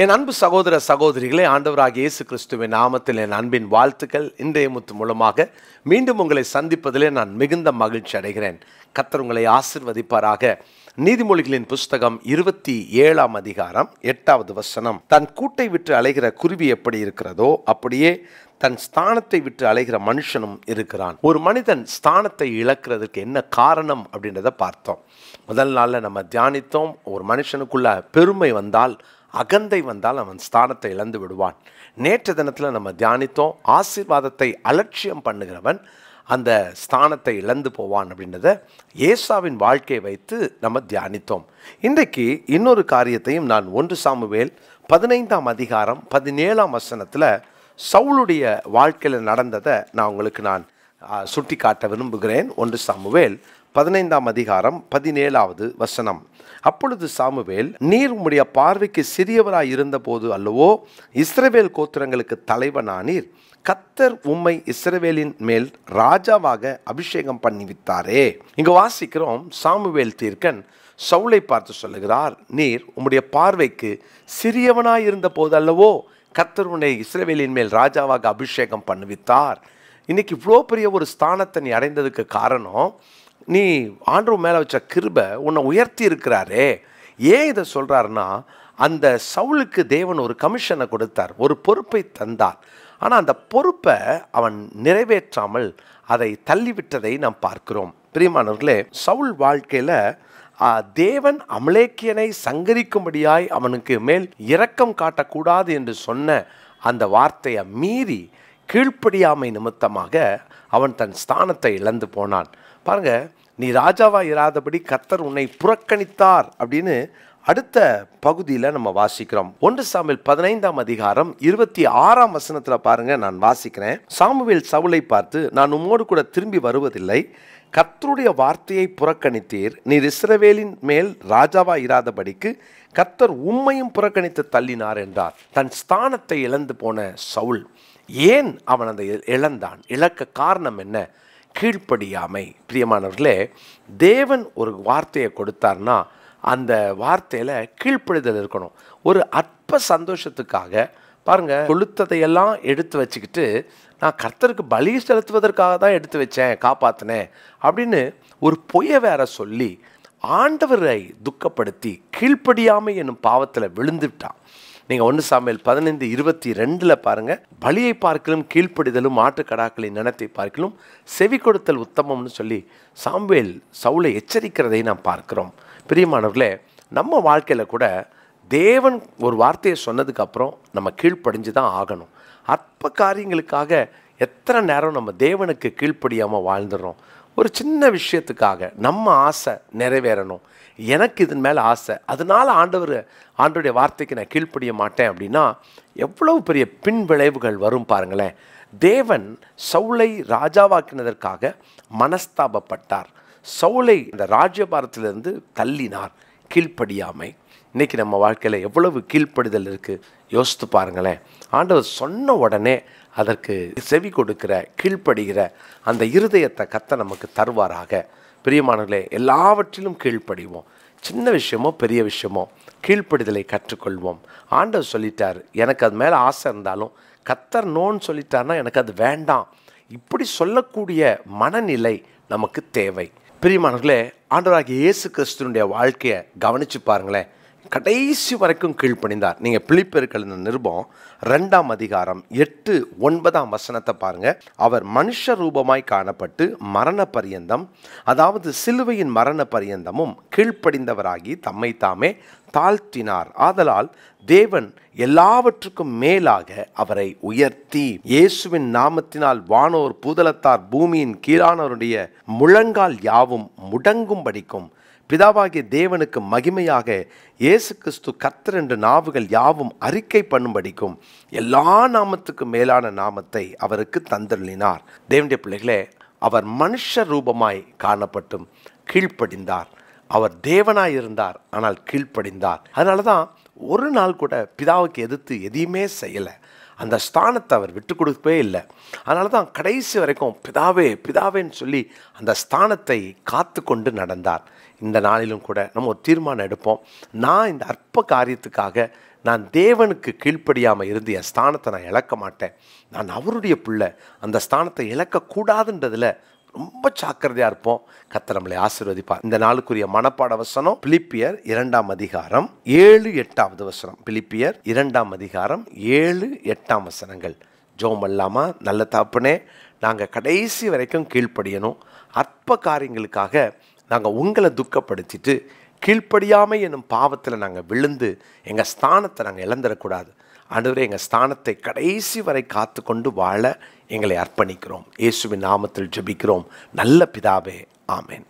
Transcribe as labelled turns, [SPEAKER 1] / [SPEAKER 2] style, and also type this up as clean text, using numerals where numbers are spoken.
[SPEAKER 1] என் அன்பு சகோதர சகோதரிகளே, ஆண்டவராகிய இயேசு கிறிஸ்துவின் நாமத்தில் என் அன்பின் வாழ்த்துக்கள். இன்றைய முத்து மூலமாக மீண்டும் உங்களை சந்திப்பதிலே நான் மிகுந்த மகிழ்ச்சி அடைகிறேன். கர்த்தர் உங்களை ஆசீர்வதிப்பாராக. நீதிமொழிகளின் புஸ்தகம் 27ஆம் அதிகாரம் 8வது வசனம். தன் கூட்டை விட்டு அலைகிற குருவி எப்படி இருக்கிறதோ அப்படியே தன் ஸ்தானத்தை விட்டு அலைகிற மனுஷனும் இருக்கிறான். ஒரு மனிதன் ஸ்தானத்தை இழக்கிறதுக்கு என்ன காரணம் அப்படின்றத பார்த்தோம். முதல் நாளில் நம்ம தியானித்தோம். ஒரு மனுஷனுக்குள்ள பெருமை வந்தால், அகந்தை வந்தால் அவன் ஸ்தானத்தை இழந்து விடுவான். நேற்று தினத்தில் நம்ம தியானித்தோம், ஆசீர்வாதத்தை அலட்சியம் பண்ணுகிறவன் அந்த ஸ்தானத்தை இழந்து போவான் அப்படின்றத ஏசாவின் வாழ்க்கையை வைத்து நம்ம தியானித்தோம். இன்றைக்கு இன்னொரு காரியத்தையும் நான் 1 சாமுவேல் 15ஆம் அதிகாரம் 17ஆம் வசனத்தில் சவுலுடைய வாழ்க்கையில் நடந்ததை நான் சுட்டி காட்ட விரும்புகிறேன். 1 சாமுவேல் 15ஆம் அதிகாரம் 17வது வசனம். அப்பொழுது சாமுவேல், நீர் உம்முடைய பார்வைக்கு சிறியவராய் இருந்த போது அல்லவோ இஸ்ரவேல் கோத்திரங்களுக்கு தலைவனானீர். கர்த்தர் உம்மை இஸ்ரவேலின் மேல் ராஜாவாக அபிஷேகம் பண்ணிவித்தாரே. இங்க வாசிக்கிறோம், சாமுவேல் தீர்க்கன் சவுலை பார்த்து சொல்லுகிறார், நீர் உம்முடைய பார்வைக்கு சிறியவனாய் இருந்த போது அல்லவோ கர்த்தர் உன்னை இஸ்ரவேலின் மேல் ராஜாவாக அபிஷேகம் பண்ணுவித்தார். இன்னைக்கு இவ்வளோ பெரிய ஒரு ஸ்தானத்தை நீ அடைந்ததுக்கு காரணம், நீ ஆண்டவர் மேலே வச்ச கிருபை உன்னை உயர்த்தி இருக்கிறாரே. ஏன் இதை சொல்கிறாருன்னா, அந்த சவுலுக்கு தேவன் ஒரு கமிஷனை கொடுத்தார், ஒரு பொறுப்பை தந்தார். ஆனால் அந்த பொறுப்பை அவன் நிறைவேற்றாமல் அதை தள்ளிவிட்டதை நாம் பார்க்கிறோம். பிரியமானவர்களே, சவுல் வாழ்க்கையில் தேவன் அமலேக்கியனை சங்கரிக்கும்படியாய் அவனுக்கு மேல் இரக்கம் காட்டக்கூடாது என்று சொன்ன அந்த வார்த்தையை மீறி கீழ்ப்படியாமை நிமித்தமாக அவன் தன் ஸ்தானத்தை இழந்து போனான். பாருங்க, நீ ராஜாவா இராதபடி கர்த்தர் உன்னை புறக்கணித்தார் அப்படின்னு அடுத்த பகுதியில் நம்ம வாசிக்கிறோம். 1 சாமுவேல் 15ஆம் அதிகாரம் 26ஆம் வசனத்தில் பாருங்க, நான் வாசிக்கிறேன். சாமுவேல் சவுலை பார்த்து, நான் உம்மோடு கூட திரும்பி வருவதில்லை. கர்த்தருடைய வார்த்தையை புறக்கணித்தீர். நீர் இஸ்ரவேலின் மேல் ராஜாவா இராதபடிக்கு கர்த்தர் உம்மையும் புறக்கணித்து தள்ளினார் என்றார். தன் ஸ்தானத்தை இழந்து போன சவுல், ஏன் அவன் அதை இழந்தான்? இழக்க காரணம் என்ன? கீழ்ப்படியாமை. பிரியமானவர்களே, தேவன் ஒரு வார்த்தையை கொடுத்தார்னா அந்த வார்த்தையில் கீழ்ப்படிதல் இருக்கணும். ஒரு அற்ப சந்தோஷத்துக்காக பாருங்க, கொளுத்ததையெல்லாம் எடுத்து வச்சுக்கிட்டு நான் கர்த்தருக்கு பலி செலுத்துவதற்காக தான் எடுத்து வச்சேன், காப்பாற்றினேன் அப்படின்னு ஒரு பொய்யை வேற சொல்லி ஆண்டவரை துக்கப்படுத்தி கீழ்ப்படியாமை என்னும் பாவத்தில் விழுந்துட்டான். நீங்கள் 1 சாமுவேல் 15:22 பாருங்க, பலியை பார்க்கலும் கீழ்ப்படிதலும் ஆட்டுக்கடாக்களின் நினத்தை பார்க்கலும் செவி கொடுத்தல் உத்தமம்னு சொல்லி சாமுவேல் சவுலை எச்சரிக்கிறதை நாம் பார்க்கிறோம். பிரியமானவர்களே, நம்ம வாழ்க்கையில் கூட தேவன் ஒரு வார்த்தையை சொன்னதுக்கு அப்புறம் நம்ம கீழ்ப்படிஞ்சு தான் ஆகணும். அற்ப காரியங்களுக்காக எத்தனை நேரம் நம்ம தேவனுக்கு கீழ்ப்படியாமல் வாழ்ந்துடுறோம். ஒரு சின்ன விஷயத்துக்காக நம்ம ஆசை நிறைவேறணும், எனக்கு இதன் மேலே ஆசை, அதனால ஆண்டவருடைய வார்த்தைக்கு நான் கீழ்ப்படிய மாட்டேன் அப்படின்னா எவ்வளவு பெரிய பின் விளைவுகள் வரும் பாருங்களேன். தேவன் சவுலை ராஜாவாக்கினதற்காக மனஸ்தாபப்பட்டார். சவுலை இந்த ராஜ்யபாரத்திலிருந்து தள்ளினார். கீழ்ப்படியாமை. இன்னைக்கு நம்ம வாழ்க்கையில் எவ்வளவு கீழ்ப்படிதல் இருக்குது யோசித்து பாருங்களேன். ஆண்டவர் சொன்ன உடனே அதற்கு செவி கொடுக்கிற கீழ்ப்படுகிற அந்த இருதயத்தை கர்த்தர் நமக்கு தருவாராக. பிரியமானவர்களே, எல்லாவற்றிலும் கீழ்ப்படிவோம். சின்ன விஷயமோ பெரிய விஷயமோ கீழ்ப்படிதலை கற்றுக்கொள்வோம். ஆண்டவர் சொல்லிட்டார், எனக்கு அது மேலே ஆசை இருந்தாலும் கர்த்தர் நோன்னு சொல்லிட்டார்னா எனக்கு அது வேண்டாம். இப்படி சொல்லக்கூடிய மனநிலை நமக்கு தேவை. பிரியமானவர்களே, ஆண்டவராகிய இயேசு கிறிஸ்துவினுடைய வாழ்க்கையை கவனித்து பாருங்களேன். கடைசி வரைக்கும் கீழ்ப்படிந்தார். நீங்கள் பிலிப்பியர்கள் நிருபம் 2ஆம் அதிகாரம் 8-9ஆம் வசனத்தை பாருங்க. அவர் மனுஷ ரூபமாய் காணப்பட்டு மரண பரியந்தம், அதாவது சிலுவையின் மரண பரியந்தமும் கீழ்ப்படிந்தவராகி தம்மை தாமே தாழ்த்தினார். ஆதலால் தேவன் எல்லாவற்றுக்கும் மேலாக அவரை உயர்த்தி இயேசுவின் நாமத்தினால் வானோர் பூதலத்தார் பூமியின் கீழானவருடைய முழங்கால் யாவும் முடங்கும்படிக்கும் பிதாவாகிய தேவனுக்கு மகிமையாக இயேசு கிறிஸ்து கர்த்தர் என்ற நாவுகள் யாவும் அறிக்கை பண்ணும்படிக்கும் எல்லா நாமத்துக்கும் மேலான நாமத்தை அவருக்கு தந்தருளினார். தேவனுடைய பிள்ளைகளே, அவர் மனுஷ ரூபமாய் காணப்பட்டும் கீழ்ப்படிந்தார். அவர் தேவனாய் இருந்தார், ஆனால் கீழ்ப்படிந்தார். அதனால தான் ஒரு நாள் கூட பிதாவுக்கு எதிர்த்து எதையுமே செய்யலை. அந்த ஸ்தானத்தை அவர் விட்டு கொடுக்கவே இல்லை. அதனால தான் கடைசி வரைக்கும் பிதாவே பிதாவேன்னு சொல்லி அந்த ஸ்தானத்தை காத்து கொண்டு நடந்தார். இந்த நாளிலும் கூட நம்ம ஒரு தீர்மானம் எடுப்போம். நான் இந்த அற்ப காரியத்துக்காக நான் தேவனுக்கு கீழ்ப்படியாமல் இருந்து என் ஸ்தானத்தை நான் இழக்க மாட்டேன். நான் அவருடைய பிள்ளை, அந்த ஸ்தானத்தை இழக்கக்கூடாதுன்றதில் ரொம்ப ஜாக்கிரதையாக இருப்போம். கர்த்தர் நம்மளை ஆசீர்வதிப்பார். இந்த நாளுக்குரிய மனப்பாட வசனம் பிலிப்பியர் 2ஆம் அதிகாரம் 7-8 வசனம். பிலிப்பியர் 2ஆம் அதிகாரம் 7-8 வசனங்கள். ஜெபம் பண்ணலாமா? நல்ல தகப்பனே, நாங்கள் கடைசி வரைக்கும் கீழ்ப்படியணும். அற்ப காரியங்களுக்காக நாங்கள் உங்களை துக்கப்படுத்திட்டு கீழ்ப்படியாமை என்னும் பாவத்தில் நாங்கள் விழுந்து எங்கள் ஸ்தானத்தை நாங்கள் இழந்துடக்கூடாது. ஆண்டவரே, எங்கள் ஸ்தானத்தை கடைசி வரை காத்து கொண்டு வாழ எங்களை அர்ப்பணிக்கிறோம். இயேசுவின் நாமத்தில் ஜெபிக்கிறோம் நல்ல பிதாவே, ஆமென்.